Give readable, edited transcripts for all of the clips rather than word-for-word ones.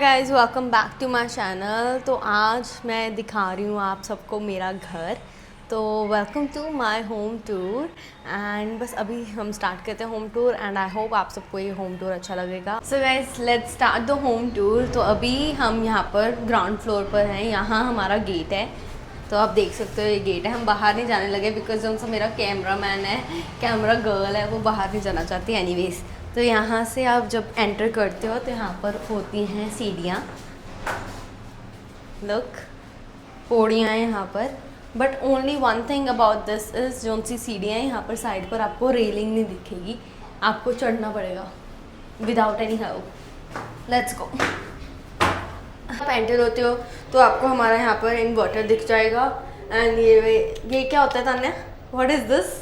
Guys welcome back to my channel. तो आज मैं दिखा रही हूँ आप सबको मेरा घर। तो welcome to my home tour and बस अभी हम स्टार्ट करते हैं home tour and I hope आप सबको ये होम टूर अच्छा लगेगा। So guys let's start the home tour. तो अभी हम यहाँ पर ग्राउंड फ्लोर पर हैं। यहाँ हमारा गेट है, तो आप देख सकते हो ये गेट है। हम बाहर नहीं जाने लगे बिकॉज जो सा मेरा कैमरा मैन है, कैमरा गर्ल है, वो बाहर नहीं जाना चाहती एनीवेज। तो यहाँ से आप जब एंटर करते हो तो यहाँ पर होती हैं सीढ़ियाँ, लुक पौड़ियाँ हैं यहाँ पर। But only one thing about this is जो सी सीढ़ियाँ हैं यहाँ पर साइड पर आपको रेलिंग नहीं दिखेगी, आपको चढ़ना पड़ेगा without any help. Let's go. आप एंटर होते हो तो आपको हमारा यहाँ पर इन्वर्टर दिख जाएगा एंड ये क्या होता है Tanya, what is this?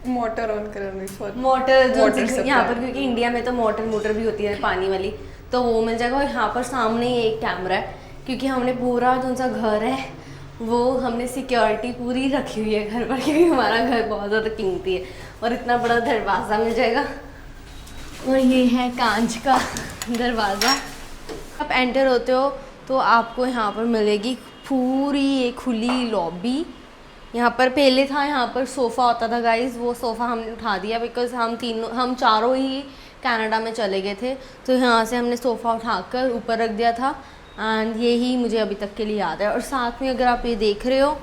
Motor on करने फॉर मोटर जो वाटर यहाँ पर, क्योंकि इंडिया में तो मोटर भी होती है पानी वाली, तो वो मिल जाएगा। और यहाँ पर सामने ही एक कैमरा है क्योंकि हमने पूरा जो सा घर है वो हमने सिक्योरिटी पूरी रखी हुई है घर पर, क्योंकि हमारा घर बहुत ज़्यादा कीमती है। और इतना बड़ा दरवाज़ा मिल जाएगा और ये है कांच का दरवाज़ा। आप एंटर होते हो तो आपको यहाँ पर मिलेगी पूरी एक खुली लॉबी। यहाँ पर पहले था, यहाँ पर सोफ़ा होता था गाइज़, वो सोफ़ा हमने उठा दिया बिकॉज़ हम चारों ही कनाडा में चले गए थे। तो यहाँ से हमने सोफ़ा उठाकर ऊपर रख दिया था एंड यही मुझे अभी तक के लिए याद है। और साथ में अगर आप ये देख रहे हो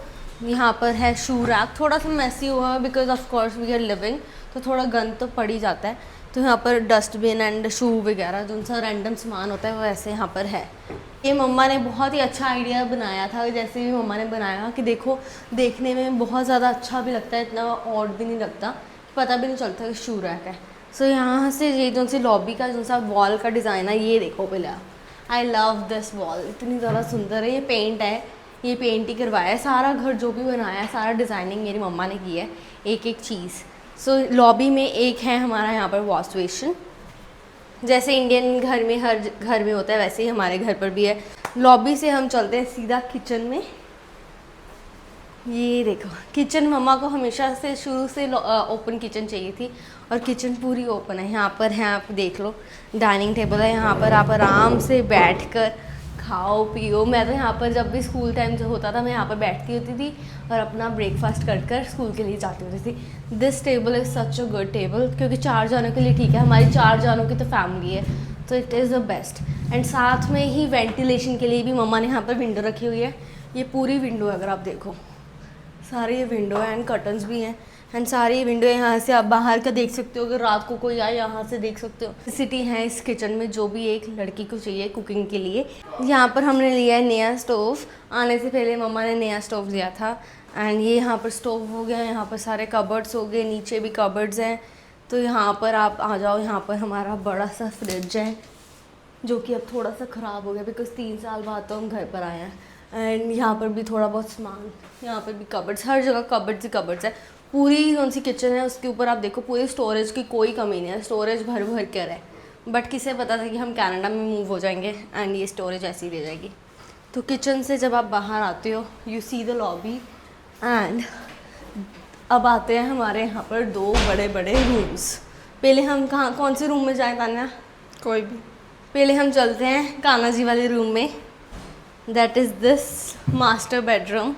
यहाँ पर है शू रैक। थोड़ा सा मैसी हुआ है because of course we are living, तो थोड़ा गंद तो पड़ ही जाता है। तो यहाँ पर डस्टबिन एंड शू वगैरह जो सा रैंडम सामान होता है वो ऐसे यहाँ पर है। ये मम्मा ने बहुत ही अच्छा आइडिया बनाया था, जैसे भी मम्मा ने बनाया कि देखो देखने में बहुत ज़्यादा अच्छा भी लगता है, इतना ऑड भी नहीं लगता, पता भी नहीं चलता कि शू रैक है। सो यहाँ से ये जो सी लॉबी का जो सा वॉल का डिज़ाइन है ये देखो पहले आप। आई लव दिस वॉल, इतनी ज़्यादा सुंदर है। ये पेंट है, ये पेंट ही करवाया है। सारा घर जो भी बनाया है सारा डिज़ाइनिंग मेरी मम्मा ने की है, एक एक चीज़। सो लॉबी में एक है हमारा यहाँ पर वॉश बेसिन, जैसे इंडियन घर में हर घर में होता है वैसे ही हमारे घर पर भी है। लॉबी से हम चलते हैं सीधा किचन में। ये देखो किचन, मम्मा को हमेशा से शुरू से ओपन किचन चाहिए थी और किचन पूरी ओपन है। यहाँ पर है, आप देख लो डाइनिंग टेबल है, यहाँ पर आप आराम से बैठकर खाओ पियो। मैं तो यहाँ पर जब भी स्कूल टाइम जो होता था मैं यहाँ पर बैठती होती थी और अपना ब्रेकफास्ट कर स्कूल के लिए जाती होती थी। This table is such a good table, क्योंकि 4 जनों के लिए ठीक है, हमारी 4 जनों की तो फैमिली है, तो it is the best. And साथ में ही वेंटिलेशन के लिए भी मम्मा ने यहाँ पर विंडो रखी हुई है। ये पूरी विंडो है, अगर आप देखो सारे ये विंडो है एंड कर्टन्स भी हैं एंड सारी विंडो। यहाँ से आप बाहर का देख सकते हो, अगर रात को कोई आए यहाँ से देख सकते हो। सिटी है इस किचन में जो भी एक लड़की को चाहिए कुकिंग के लिए। यहाँ पर हमने लिया है नया स्टोव, आने से पहले मम्मा ने नया स्टोव लिया था। एंड ये यहाँ पर स्टोव हो गया, यहाँ पर सारे कबर्ड्स हो गए, नीचे भी कबर्ड्स हैं। तो यहाँ पर आप आ जाओ, यहाँ पर हमारा बड़ा सा फ्रिज है जो कि अब थोड़ा सा ख़राब हो गया बिकॉज 3 साल बाद तो हम घर पर आए हैं। एंड यहाँ पर भी थोड़ा बहुत सामान, यहाँ पर भी कबर्ड्स, हर जगह कबर्ड्स ही कबर्ड्स है। पूरी कौन सी किचन है उसके ऊपर आप देखो पूरी स्टोरेज की कोई कमी नहीं है, स्टोरेज भर भर कर है। बट किसे पता था कि हम कनाडा में मूव हो जाएंगे एंड ये स्टोरेज ऐसी रह जाएगी। तो किचन से जब आप बाहर आते हो you see the lobby and अब आते हैं हमारे यहाँ पर 2 बड़े बड़े रूम्स। पहले हम कौन से रूम में जाएँ तान्या? कोई भी। पहले हम चलते हैं कान्हा जी वाले रूम में, that is this master bedroom.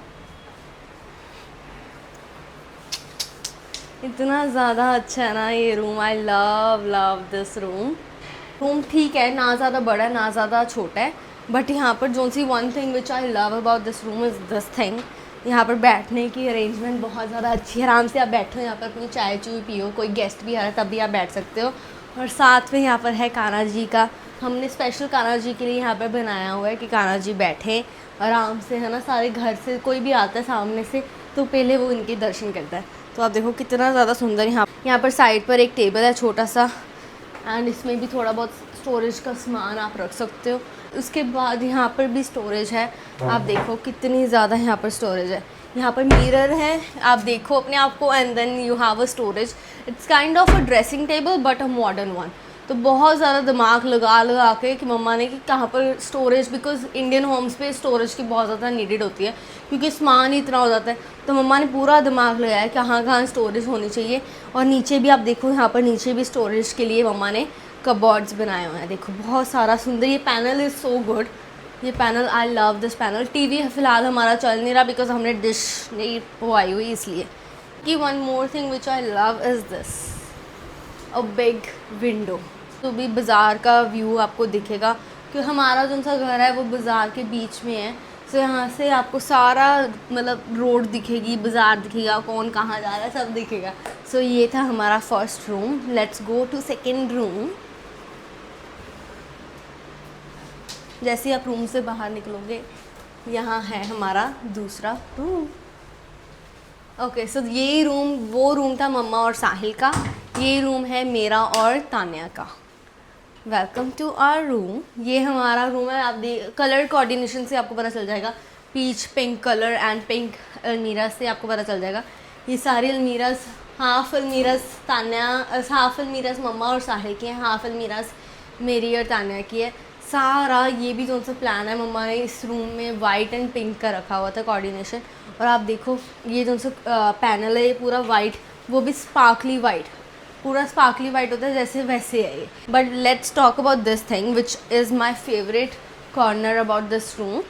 इतना ज़्यादा अच्छा है ना ये room, I love this room ठीक है, ना ज़्यादा बड़ा है ना ज़्यादा छोटा है, बट यहाँ पर जो see one thing which I love about this room is this thing, यहाँ पर बैठने की अरेंजमेंट बहुत ज़्यादा अच्छी है। आराम से आप बैठो, यहाँ पर अपनी चाय चूय पियो, कोई गेस्ट भी आ रहा है तब भी आप बैठ सकते हो। और साथ में यहाँ पर है कान्हा जी का, हमने स्पेशल कान्हा जी के लिए यहाँ पर बनाया हुआ है कि कान्हा जी बैठें आराम से, है ना। सारे घर से कोई भी आता है सामने से तो पहले वो इनके दर्शन करता है। तो आप देखो कितना ज़्यादा सुंदर। यहाँ पर साइड पर एक टेबल है छोटा सा एंड इसमें भी थोड़ा बहुत स्टोरेज का सामान आप रख सकते हो। उसके बाद यहाँ पर भी स्टोरेज है, आप देखो कितनी ज़्यादा यहाँ पर स्टोरेज है। यहाँ पर मिरर है, आप देखो अपने आप को and then you have a storage. It's kind of a dressing table but a modern one. तो बहुत ज़्यादा दिमाग लगा के कि मम्मा ने कि कहाँ पर स्टोरेज, बिकॉज इंडियन होम्स पे स्टोरेज की बहुत ज़्यादा नीडेड होती है क्योंकि सामान ही इतना हो जाता है। तो मम्मा ने पूरा दिमाग लगाया कि कहाँ कहाँ स्टोरेज होनी चाहिए। और नीचे भी आप देखो, यहाँ पर नीचे भी स्टोरेज के लिए मम्मा ने कबर्ड्स बनाए हुए हैं, देखो बहुत सारा सुंदर। ये पैनल इज़ सो गुड, ये panel, I love this panel. TV फिलहाल हमारा चल नहीं रहा बिकॉज हमने डिश नहीं पवाई हुई इसलिए। कि one more thing which I love is this, a big window. तो भी बाज़ार का व्यू आपको दिखेगा, क्योंकि हमारा जो सा घर है वो बाज़ार के बीच में है। तो यहाँ से आपको सारा मतलब रोड दिखेगी, बाज़ार दिखेगा, कौन कहाँ जा रहा है सब दिखेगा। सो ये था हमारा first room. Let's go to second room. जैसे ही आप रूम से बाहर निकलोगे यहाँ है हमारा दूसरा रूम। ओके, सो ये रूम, वो रूम था मम्मा और साहिल का, ये रूम है मेरा और तान्या का। Welcome to our room. ये हमारा रूम है। आप कलर कोऑर्डिनेशन से आपको पता चल जाएगा, peach pink colour and pink almirahs से आपको पता चल जाएगा। ये सारी almirahs, half almirahs Tanya, half almirahs mama और साहिल की हैं, हाफ अलमीराज मेरी और तान्या की है। सारा ये भी जो सा प्लान है, मम्मा ने इस रूम में वाइट एंड पिंक का रखा हुआ था कोऑर्डिनेशन। और आप देखो ये जो सा पैनल है ये पूरा वाइट, वो भी स्पार्कली वाइट, पूरा स्पार्कली वाइट होता है जैसे वैसे है ये। But let's talk about this thing which is my favourite corner about this room.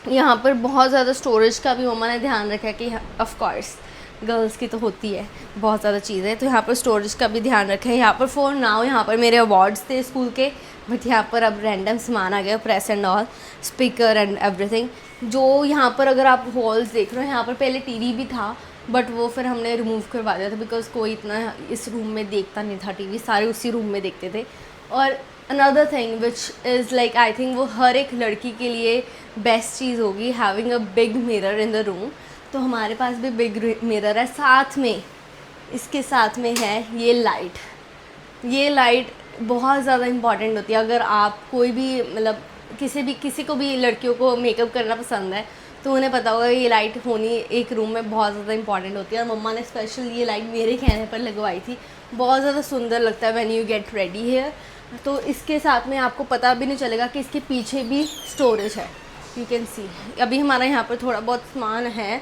यहाँ पर बहुत ज़्यादा स्टोरेज का भी मम्मा ने ध्यान रखा है कि ऑफ कोर्स गर्ल्स की तो होती है बहुत ज़्यादा चीज़ें, तो यहाँ पर स्टोरेज का भी ध्यान रखा है। यहाँ पर फॉर नाउ यहाँ पर मेरे अवार्ड्स थे स्कूल के, बट यहाँ पर अब रैंडम सामान आ गया, press and all, speaker and everything. जो यहाँ पर अगर आप वॉल्स देख रहे हो, यहाँ पर पहले टीवी भी था बट वो फिर हमने रिमूव करवा दिया था बिकॉज कोई इतना इस रूम में देखता नहीं था टीवी, सारे उसी रूम में देखते थे। और another thing which is like I think वो हर एक लड़की के लिए बेस्ट चीज़ होगी, having a big mirror in the room. तो हमारे पास भी बिग मिरर है, साथ में इसके साथ में है ये लाइट। ये लाइट बहुत ज़्यादा इम्पॉर्टेंट होती है। अगर आप कोई भी मतलब किसी को भी लड़कियों को मेकअप करना पसंद है तो उन्हें पता होगा ये लाइट होनी एक रूम में बहुत ज़्यादा इंपॉर्टेंट होती है। और मम्मा ने स्पेशल ये लाइट मेरे कहने पर लगवाई थी, बहुत ज़्यादा सुंदर लगता है when you get ready here. तो इसके साथ में आपको पता भी नहीं चलेगा कि इसके पीछे भी स्टोरेज है, यू कैन सी। अभी हमारा यहाँ पर थोड़ा बहुत सामान है,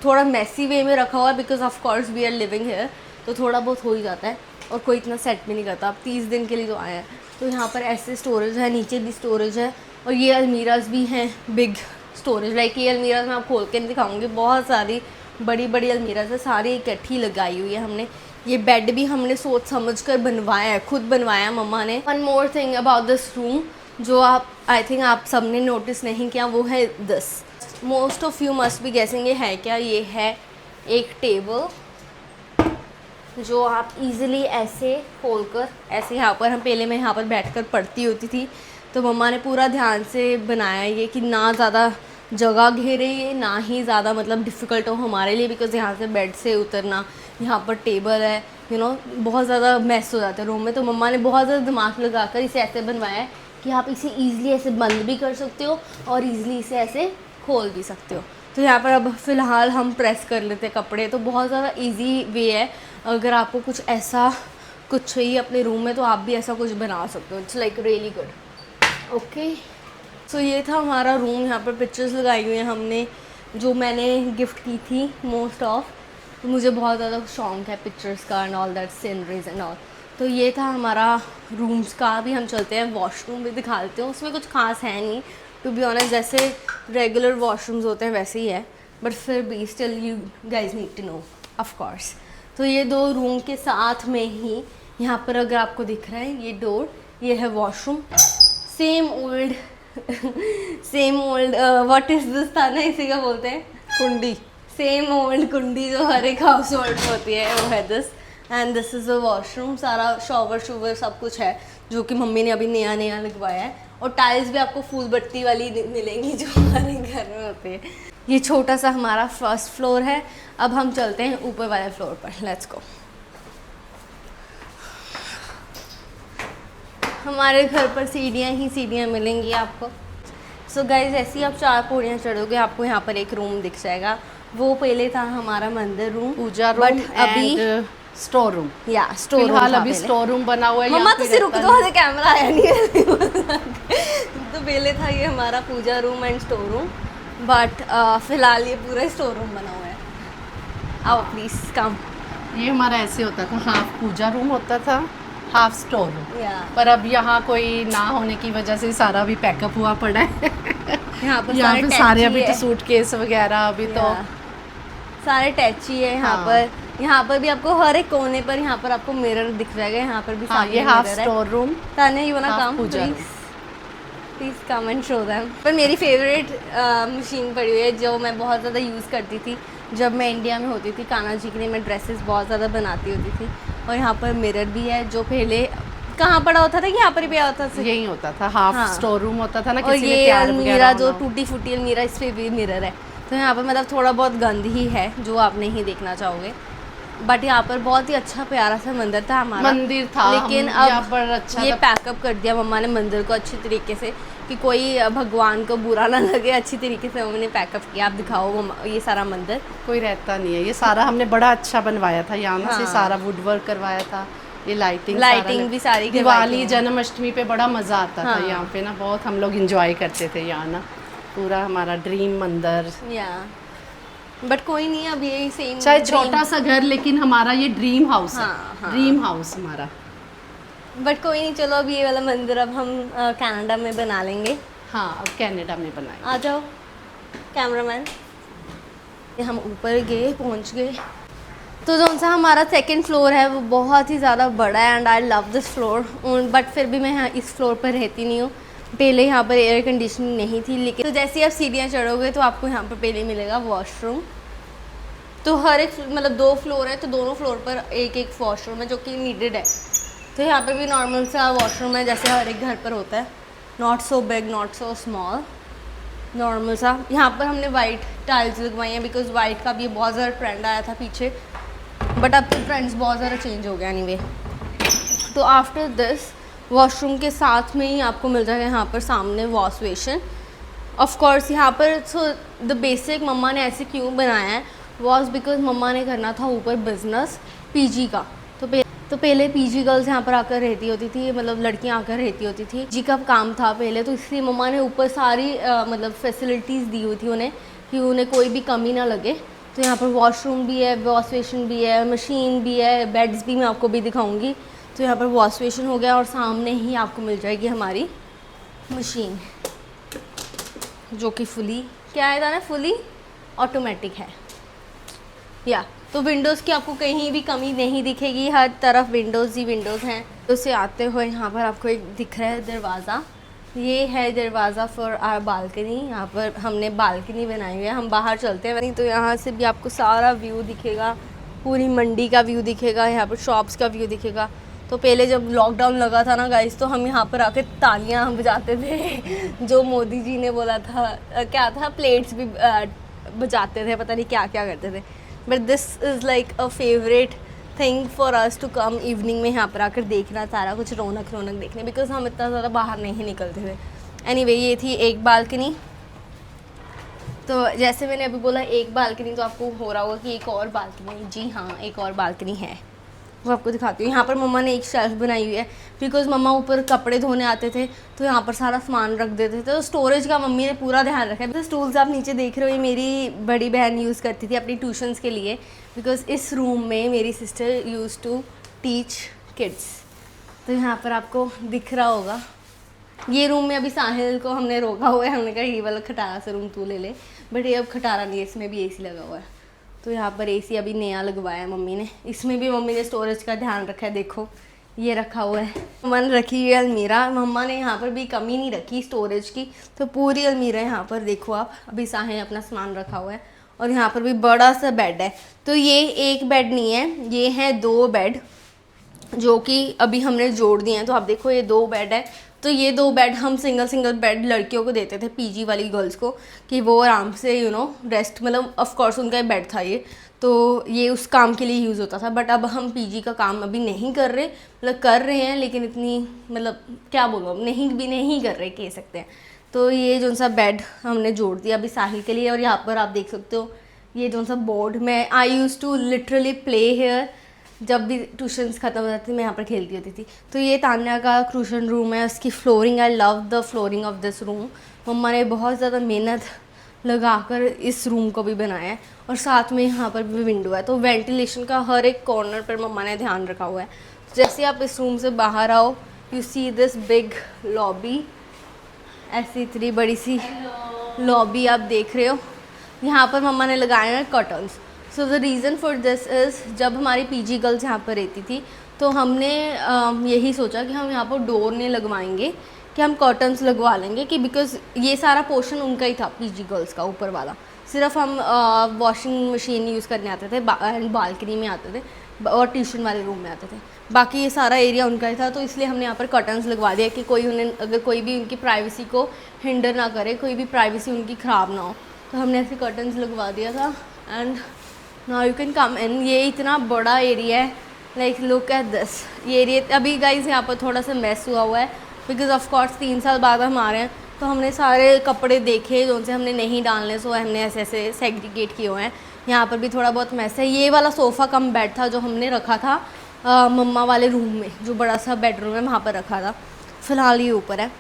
थोड़ा मैसी वे में रखा हुआ है because of course we are living here, तो थोड़ा बहुत हो ही जाता है और कोई इतना सेट भी नहीं करता। आप 30 दिन के लिए जो आए हैं, तो यहाँ पर ऐसे स्टोरेज है, नीचे भी स्टोरेज है। और ये अलमीराज भी हैं बिग स्टोरेज, लाइक ये अलमीराज मैं आप खोल के नहीं दिखाऊंगी, बहुत सारी बड़ी बड़ी अलमीराज है, सारी इकट्ठी लगाई हुई है हमने। ये बेड भी हमने सोच समझ कर बनवाया है, खुद बनवाया मम्मा ने। One more thing about this room जो आप आई थिंक आप सब ने नोटिस नहीं किया, वो है this. Most of you must be गेसिंग ये है क्या। ये है एक टेबल जो आप इजीली ऐसे खोलकर ऐसे, यहाँ पर हम पहले मैं यहाँ पर बैठकर पढ़ती होती थी, तो मम्मा ने पूरा ध्यान से बनाया ये कि ना ज़्यादा जगह घेरे ये, ना ही ज़्यादा मतलब डिफ़िकल्ट हो हमारे लिए, बिकॉज़ यहाँ से बेड से उतरना, यहाँ पर टेबल है, यू नो बहुत ज़्यादा मैस हो जाता है रूम में। तो मम्मा ने बहुत ज़्यादा दिमाग लगाकर इसे ऐसे बनवाया है कि आप इसे ईज़िली ऐसे बंद भी कर सकते हो और ईज़िली इसे ऐसे खोल भी सकते हो। तो यहाँ पर अब फ़िलहाल हम प्रेस कर लेते हैं कपड़े, तो बहुत ज़्यादा ईजी वे है। अगर आपको कुछ ऐसा कुछ चाहिए अपने रूम में तो आप भी ऐसा कुछ बना सकते हो। It's like really good. Okay, so ये था हमारा रूम। यहाँ पर पिक्चर्स लगाई हुई हैं हमने जो मैंने गिफ्ट की थी मोस्ट ऑफ। तो मुझे बहुत ज़्यादा शौक है पिक्चर्स का and all that, sceneries and all. तो ये था हमारा रूम्स का। अभी हम चलते हैं वॉशरूम भी दिखा देते हैं। उसमें कुछ खास है नहीं टू बी ऑनेस्ट, जैसे रेगुलर वॉशरूम्स होते हैं वैसे ही है, बट फिर भी still you guys need to know of course. तो ये दो रूम के साथ में ही यहाँ पर अगर आपको दिख रहा है ये डोर, ये है washroom. Same old what is this था ना, इसी का बोलते हैं कुंडी। सेम ओल्ड कुंडी जो हर एक हाउस होल्ड में होती है, वो है this. And this is a washroom. सारा शॉवर सब कुछ है जो कि मम्मी ने अभी नया नया लगवाया है। और टाइल्स भी आपको फूल बत्ती वाली मिलेंगी जो हमारे घर में होते हैं। ये छोटा सा हमारा फर्स्ट फ्लोर है। अब हम चलते हैं ऊपर वाले फ्लोर पर, लेट्स गो। हमारे घर पर सीढ़ियाँ ही सीढ़ियाँ मिलेंगी आपको। सो गाइज ऐसे ही आप 4 पौड़ियाँ चढ़ोगे आपको यहाँ पर एक रूम दिख जाएगा। वो पहले था हमारा मंदिर रूम, पूजा रूम, बट अभी स्टोर रूम। या स्टोर रूम फिलहाल अभी स्टोर रूम बना हुआ है। मम्मा तो रुक दो, हमें कैमरा आया नहीं है तो पहले था ये हमारा puja room and store room, but फिलहाल ये पूरा स्टोर रूम बना हुआ है। आओ प्लीज़ कम। ये हमारा ऐसे होता था, हाफ पूजा रूम होता था, हाफ स्टोर रूम। या पर अब यहाँ कोई ना होने की वजह से सारा अभी पैकअप हुआ पड़ा है। यहाँ पर यहाँ पे सारे अभी तो है। सूटकेस वगैरह अभी तो या, सारे टैची है यहाँ हाँ। पर। यहाँ पर भी आपको हर एक कोने पर यहाँ पर आपको मिरर दिख जाएगा। यहाँ पर भी हाँ, सामने ये हाफ मिरर है। Store room. Tanya, you wanna have come Pooja please? Please come and show them. पर मेरी फेवरेट मशीन पड़ी हुई है जो मैं बहुत ज़्यादा यूज़ करती थी जब मैं इंडिया में होती थी। कान्हा जी के लिए मैं ड्रेसेस बहुत ज़्यादा बनाती होती थी। और यहाँ पर मिरर भी है जो पहले कहाँ पड़ा होता था कि यहाँ पर ही पड़ा होता था। यही होता था, हाफ हाँ। स्टोर रूम होता था ना। और किसी ने ये तैयार अलमीरा वगैरह जो होना। टूटी फूटी अलमीरा, इस पे भी मिरर है। तो यहाँ पर मतलब थोड़ा बहुत गंद ही है जो आप नहीं देखना चाहोगे। बट यहाँ पर बहुत ही अच्छा प्यारा सा मंदिर था हमारा। मंदिर था, लेकिन हम यहाँ अब पर अच्छा ये था। पैकअप कर दिया मम्मा ने मंदिर को अच्छी तरीके से कि कोई भगवान को बुरा ना लगे। अच्छी तरीके से मम्मा ने पैकअप किया। आप दिखाओ मम्मा ये सारा मंदिर। कोई रहता नहीं है। ये सारा हमने बड़ा अच्छा बनवाया था यहाँ से। हाँ। सारा वुड वर्क करवाया था। ये लाइटिंग भी सारी करवाई दिवाली थी। जन्माष्टमी पे बड़ा मज़ा आता था हाँ। यहाँ पे ना। बहुत हम लोग इंजॉय करते थे यहाँ ना। पूरा हमारा ड्रीम मंदिर। या बट कोई नहीं, अब यही सेम चाहे छोटा सा घर, लेकिन हमारा ये ड्रीम हाउस है। हाँ, हाँ। ड्रीम हाउस हमारा। बट कोई नहीं, चलो अब ये वाला मंदिर अब हम कनाडा में बना लेंगे। हाँ, अब कनाडा में बनाए। आ जाओ कैमरामैन। हम ऊपर गए, पहुंच गए। तो जो सा हमारा सेकंड फ्लोर है वो बहुत ही ज़्यादा बड़ा है and I love this floor. But फिर भी मैं यहाँ इस फ्लोर पर रहती नहीं हूँ। पहले यहाँ पर एयर कंडीशनिंग नहीं थी, लेकिन तो जैसे ही आप सीढ़ियाँ चढ़ोगे तो आपको यहाँ पर पहले मिलेगा वॉशरूम। तो हर एक मतलब 2 फ्लोर है तो दोनों फ्लोर पर एक एक वॉशरूम है जो कि नीडेड है। तो यहाँ पर भी नॉर्मल सा वॉशरूम है जैसे हर एक घर पर होता है। Not so big, not so small, normal सा। यहाँ पर हमने वाइट टाइल्स लगवाई हैं बिकॉज वाइट का भी बहुत ज़्यादा ट्रेंड आया था पीछे। बट अब तो ट्रेंड्स बहुत ज़्यादा चेंज हो गया एनीवे। तो आफ्टर दिस वॉशरूम के साथ में ही आपको मिल जाएगा यहाँ पर सामने वॉश बेसिन। ऑफ कोर्स यहाँ पर सो द बेसिक मम्मा ने ऐसे क्यों बनाया है वॉज बिकॉज मम्मा ने करना था ऊपर बिजनेस पीजी का। तो पहले पीजी गर्ल्स यहाँ पर आकर रहती होती थी, मतलब लड़कियाँ आकर रहती होती थी। जी का काम था पहले, तो इसलिए मम्मा ने ऊपर सारी मतलब फैसिलिटीज़ दी हुई थी उन्हें कि उन्हें कोई भी कमी ना लगे। तो यहाँ पर वॉशरूम भी है, वॉश बेसिन भी है, मशीन भी है, बेड्स भी मैं आपको भी दिखाऊंगी। तो यहाँ पर वॉश बेसिन हो गया और सामने ही आपको मिल जाएगी हमारी मशीन जो कि फुली क्या है ना, फुली ऑटोमेटिक है। या तो विंडोज़ की आपको कहीं भी कमी नहीं दिखेगी, हर तरफ विंडोज़ ही विंडोज़ हैं। तो उसे आते हुए यहाँ पर आपको एक दिख रहा है दरवाज़ा। ये है दरवाज़ा फॉर आवर बालकनी। यहाँ पर हमने बालकनी बनाई हुई है। हम बाहर चलते हैं तो यहाँ से भी आपको सारा व्यू दिखेगा, पूरी मंडी का व्यू दिखेगा, यहाँ पर शॉप्स का व्यू दिखेगा। तो पहले जब लॉकडाउन लगा था ना गाइस, तो हम यहाँ पर आके तालियां बजाते थे जो मोदी जी ने बोला था, क्या था, प्लेट्स भी बजाते थे, पता नहीं क्या क्या करते थे। But this is like a favourite thing for us to come evening में यहाँ पर आकर देखना सारा कुछ, रौनक रौनक देखने, बिकॉज हम इतना ज़्यादा बाहर नहीं निकलते थे। एनीवे ये थी एक बालकनी। तो जैसे मैंने अभी बोला एक बालकनी, तो आपको हो रहा होगा कि एक और बालकनी, जी हाँ एक और बालकनी है, वो आपको दिखाती हूँ। यहाँ पर मम्मा ने एक शेल्फ बनाई हुई है बिकॉज मम्मा ऊपर कपड़े धोने आते थे तो यहाँ पर सारा सामान रख देते थे। तो स्टोरेज का मम्मी ने पूरा ध्यान रखा है। तो स्टूल्स आप नीचे देख रहे हो, ये मेरी बड़ी बहन यूज़ करती थी अपनी ट्यूशन्स के लिए, बिकॉज इस रूम में मेरी sister use to teach kids. तो यहाँ पर आपको दिख रहा होगा ये रूम में अभी साहिल को हमने रोका हुआ है। हमने कहा ये वाला खटारा सा रूम तू ले ले, बट ये अब खटारा नहीं है, इसमें भी एसी लगा हुआ है। तो यहाँ पर एसी अभी नया लगवाया है मम्मी ने। इसमें भी मम्मी ने स्टोरेज का ध्यान रखा है। देखो ये रखा हुआ है, मम्मा ने रखी हुई है अलमीरा। मम्मा ने यहाँ पर भी कमी नहीं रखी स्टोरेज की, तो पूरी अलमीरा यहाँ पर देखो आप। अभी साहिल अपना सामान रखा हुआ है और यहाँ पर भी बड़ा सा बेड है। तो ये एक बेड नहीं है, ये है 2 बेड जो कि अभी हमने जोड़ दिए हैं। तो आप देखो ये 2 बेड है। तो ये 2 बेड हम सिंगल बेड लड़कियों को देते थे, पीजी वाली गर्ल्स को, कि वो आराम से रेस्ट, मतलब ऑफ कोर्स उनका बेड था ये, तो ये उस काम के लिए यूज़ होता था। बट अब हम पीजी का काम अभी नहीं कर रहे, मतलब कर रहे हैं लेकिन इतनी, मतलब क्या बोलूँ, अब नहीं कर रहे कह सकते हैं। तो ये जो सा बेड हमने जोड़ दिया अभी साहिल के लिए। और यहाँ पर आप देख सकते हो ये जो सा बोर्ड में I used to literally play here. जब भी ट्यूशन्स ख़त्म हो जाती थी मैं यहाँ पर खेलती होती थी। तो ये तान्या का ट्यूशन रूम है, उसकी flooring, I love the flooring of this room. Mama ने बहुत ज़्यादा मेहनत लगाकर इस रूम को भी बनाया है। और साथ में यहाँ पर भी विंडो है, तो वेंटिलेशन का हर एक कॉर्नर पर मम्मा ने ध्यान रखा हुआ है। जैसे आप इस रूम से बाहर आओ, you see this big lobby, ऐसी इतनी बड़ी सी लॉबी आप देख रहे हो। यहाँ पर मम्मा ने लगाए हैं curtains. So the reason for this is, जब हमारी पीजी गर्ल्स यहाँ पर रहती थी तो हमने यही सोचा कि हम यहाँ पर डोर नहीं लगवाएंगे, कि हम कर्टन्स लगवा लेंगे, कि बिकॉज़ ये सारा पोर्शन उनका ही था पीजी गर्ल्स का ऊपर वाला। सिर्फ हम वॉशिंग मशीन यूज़ करने आते थे एंड बालकनी में आते थे और ट्यूशन वाले रूम में आते थे, बाकी ये सारा एरिया उनका ही था। तो इसलिए हमने यहाँ पर कर्टन्स लगवा दिया कि कोई उन्हें, अगर कोई भी उनकी प्राइवेसी को हिंडर ना करे, कोई भी प्राइवेसी उनकी ख़राब ना हो, तो हमने ऐसे कर्टन्स लगवा दिया था। And now you can come in. ये इतना बड़ा एरिया है, लाइक लुक एट दिस। ये एरिया अभी गाइस यहाँ पर थोड़ा सा मैस हुआ है बिकॉज ऑफ कोर्स 3 साल बाद हम आ रहे हैं, तो हमने सारे कपड़े देखे जो उनसे हमने नहीं डालने, सो हमने ऐसे ऐसे सेग्रीगेट किए हुए हैं। यहाँ पर भी थोड़ा बहुत मैस है। ये वाला सोफ़ा कम बेड था जो हमने रखा था मम्मा वाले रूम में, जो बड़ा सा बेडरूम है वहाँ पर रखा था। फ़िलहाल ये ऊपर है।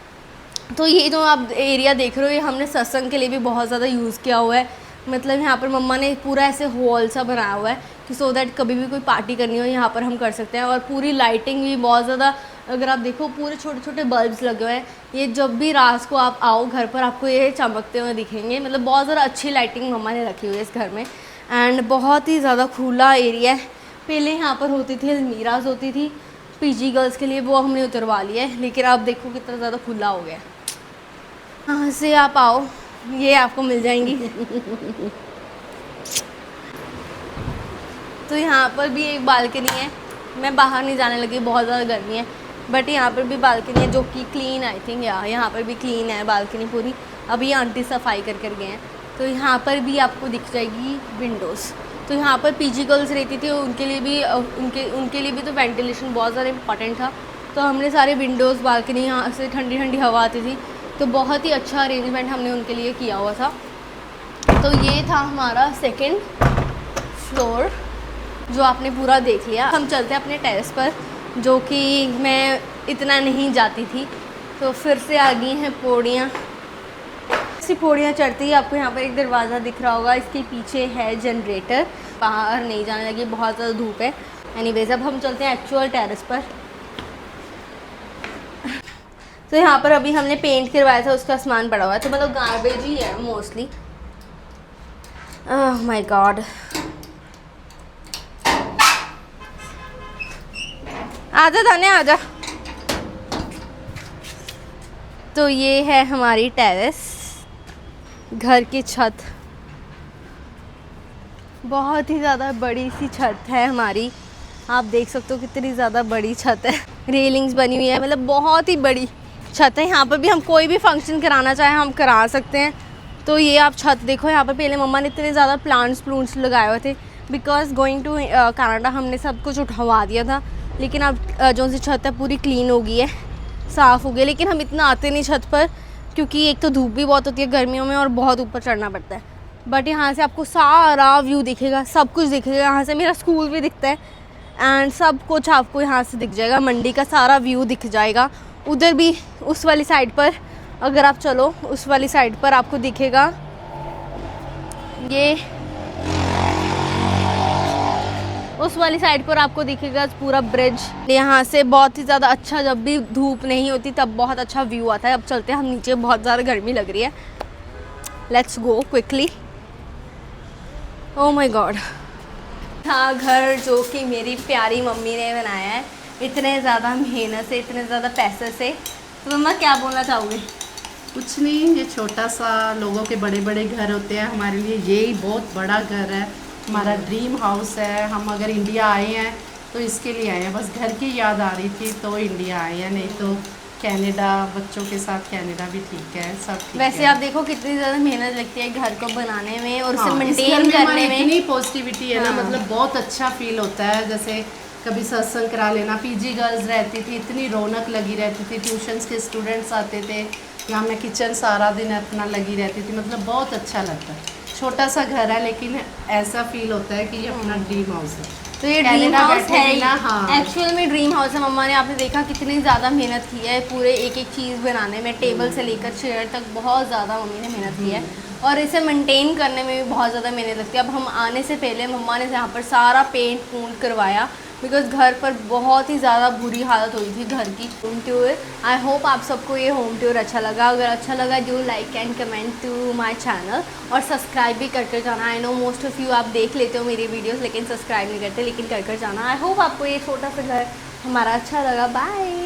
तो ये जो आप एरिया देख रहे हो, ये हमने सत्संग के लिए भी बहुत ज़्यादा यूज़ किया हुआ है। मतलब यहाँ पर मम्मा ने पूरा ऐसे हॉल सा बनाया हुआ है कि सो दैट कभी भी कोई पार्टी करनी हो यहाँ पर हम कर सकते हैं। और पूरी लाइटिंग भी बहुत ज़्यादा, अगर आप देखो पूरे छोटे छोटे बल्ब्स लगे हुए हैं। ये जब भी रात को आप आओ घर पर आपको ये चमकते हुए दिखेंगे। मतलब बहुत ज़्यादा अच्छी लाइटिंग मम्मा ने रखी हुई है इस घर में। एंड बहुत ही ज़्यादा खुला एरिया है। पहले यहाँ पर होती थी अलमीराज होती थी पीजी गर्ल्स के लिए, वो हमने उतरवा लिया है, लेकिन आप देखो कितना ज़्यादा खुला हो गया है। यहाँ से आप आओ, ये आपको मिल जाएंगी। तो यहाँ पर भी एक बालकनी है। मैं बाहर नहीं जाने लगी, बहुत ज़्यादा गर्मी है, बट यहाँ पर भी बालकनी है जो कि क्लीन, आई थिंक यहाँ पर भी क्लीन है बालकनी पूरी। अभी आंटी सफाई कर कर गए हैं। तो यहाँ पर भी आपको दिख जाएगी विंडोज़। तो यहाँ पर पीजी गर्ल्स रहती थी, उनके लिए भी तो वेंटिलेशन बहुत ज़्यादा इम्पॉर्टेंट था। तो हमने सारे विंडोज़, बालकनी, यहाँ से ठंडी ठंडी हवा आती थी, तो बहुत ही अच्छा अरेंजमेंट हमने उनके लिए किया हुआ था। तो ये था हमारा 2nd फ्लोर जो आपने पूरा देख लिया। हम चलते हैं अपने टेरेस पर, जो कि मैं इतना नहीं जाती थी। तो फिर से आ गई हैं पौड़ियाँ। ऐसी पौड़ियाँ चढ़ती ही आपको यहाँ पर एक दरवाज़ा दिख रहा होगा, इसके पीछे है जनरेटर। बाहर नहीं जाने लगी, बहुत ज़्यादा धूप है। एनीवेज अब हम चलते हैं एक्चुअल टेरेस पर। तो यहाँ पर अभी हमने पेंट करवाया था, उसका सामान पड़ा हुआ है, तो मतलब गार्बेज ही है मोस्टली। Oh my God. आजा थाने आजा। तो ये है हमारी टेरेस, घर की छत। बहुत ही ज़्यादा बड़ी सी छत है हमारी, आप देख सकते हो कितनी ज़्यादा बड़ी छत है। रेलिंग्स बनी हुई है, मतलब बहुत ही बड़ी छत है। यहाँ पर भी हम कोई भी फंक्शन कराना चाहें हम करा सकते हैं। तो ये आप छत देखो, यहाँ पर पहले मम्मा ने इतने ज़्यादा प्लांट्स लगाए हुए थे, बिकॉज गोइंग टू कनाडा हमने सब कुछ उठवा दिया था। लेकिन अब जो सी छत है पूरी क्लीन हो गई है, साफ़ हो गई। लेकिन हम इतना आते नहीं छत पर, क्योंकि एक तो धूप भी बहुत होती है गर्मियों में और बहुत ऊपर चढ़ना पड़ता है। बट यहाँ से आपको सारा व्यू दिखेगा, सब कुछ दिखेगा। यहाँ से मेरा स्कूल भी दिखता है एंड सब कुछ आपको यहाँ से दिख जाएगा। मंडी का सारा व्यू दिख जाएगा। उधर भी उस वाली साइड पर अगर आप चलो, उस वाली साइड पर आपको दिखेगा ये, उस वाली साइड पर आपको दिखेगा पूरा ब्रिज। यहाँ से बहुत ही ज़्यादा अच्छा, जब भी धूप नहीं होती तब बहुत अच्छा व्यू आता है। अब चलते हैं हम नीचे, बहुत ज़्यादा गर्मी लग रही है। Let's go quickly. Oh my God. था घर जो कि मेरी प्यारी मम्मी ने बनाया है, इतने ज़्यादा मेहनत से, इतने ज़्यादा पैसे से। तो मम्मा क्या बोलना चाहोगे? कुछ नहीं, ये छोटा सा, लोगों के बड़े बड़े घर होते हैं, हमारे लिए ये बहुत बड़ा घर है, हमारा ड्रीम हाउस है। हम अगर इंडिया आए हैं तो इसके लिए आए हैं, बस घर की याद आ रही थी तो इंडिया आए हैं, नहीं तो कनाडा, बच्चों के साथ कनाडा भी ठीक है, सब ठीक वैसे है। आप देखो कितनी ज़्यादा मेहनत लगती है घर को बनाने में और उसे हाँ, इस घर मेंटेन में करने हमारी में। इतनी पॉजिटिविटी है ना, हाँ। मतलब बहुत अच्छा फील होता है। जैसे कभी सत्संग करा लेना, पीजी गर्ल्स रहती थी, इतनी रौनक लगी रहती थी, ट्यूशन्स के स्टूडेंट्स आते थे, यहाँ मैं किचन सारा दिन अपना लगी रहती थी, मतलब बहुत अच्छा लगता है। छोटा सा घर है लेकिन ऐसा फील होता है कि ये अपना ड्रीम हाउस है। तो ये ड्रीम कनाडा हाउस बैठे है भी ना, हाँ। एक्चुअल में ड्रीम हाउस है। मम्मा ने, आपने देखा कितनी ज़्यादा मेहनत की है पूरे एक एक चीज़ बनाने में, टेबल से लेकर चेयर तक बहुत ज़्यादा मम्मी ने मेहनत की है और इसे मेंटेन करने में भी बहुत ज़्यादा मेहनत लगती है। अब हम आने से पहले मम्मा ने यहाँ पर सारा पेंट पूंट करवाया, बिकॉज घर पर बहुत ही ज़्यादा बुरी हालत हुई थी घर की। होम टूर, आई होप आप सबको ये होम टूर अच्छा लगा। अगर अच्छा लगा do like and comment to my channel और सब्सक्राइब भी कर जाना। I know most of you आप देख लेते हो मेरी वीडियोस लेकिन सब्सक्राइब नहीं करते, लेकिन कर जाना। आई होप आपको ये छोटा सा घर हमारा अच्छा लगा। बाय।